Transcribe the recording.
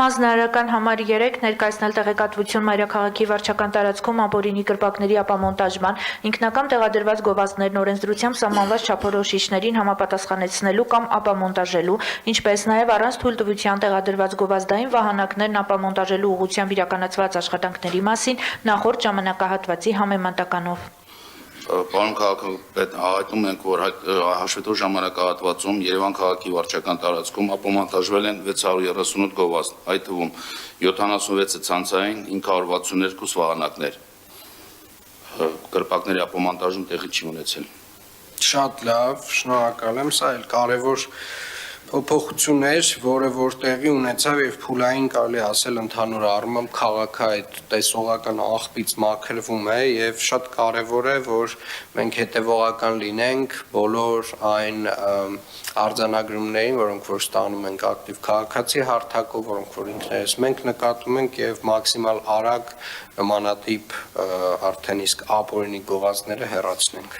Հանձնարարական համար 3 ներկայացնել տեղեկատվություն մայրաքաղաքի վարչական տարածքում ապօրինի կրպակների ապամոնտաժման, ինքնակամ տեղադրված գովազդներն օրենսդրությամբ սահմանված չափորոշիչներին համապատասխանեցնելու կամ ապամոնտաժելու, ինչպես նաև առանց թույլտվության տեղադրված գովազդային վահանակներն ապամոնտաժելու ուղղությամբ իրականացված աշխատանքների մասին նախորդ ժամանակահատվածի համեմատականով։ Պարոն քաղաքապետ, հայտնում ենք, որ հաշվետվող ժամանակահատվածում Երևան քաղաքի վարչական տարածքում ապամոնտաժվել են 638 գովազդ, այդ թվում 76-ը ցանցային, 562 վահանակներ։ Կրպակների ապամոնտաժում տեղի չի ունեցել։ Շատ լավ, շնորհակալ եմ, սա էլ կարևոր փոփոխություն էր, որը որ տեղի ունեցավ եւ փուլային կարելի ասել ընդհանուր առմամբ քաղաքը այդ տեսողական աղբից մաքրվում է եւ շատ կարեւոր է, որ մենք հետեւողական լինենք բոլոր այն արձանագրումներին, որոնք որ ստանում ենք ակտիվ քաղաքացի հարթակով, որոնք որ ինքներս մենք նկատում ենք եւ մաքսիմալ արագ նմանատիպ արդեն իսկ ապօրինի գովազդները հեռացնենք։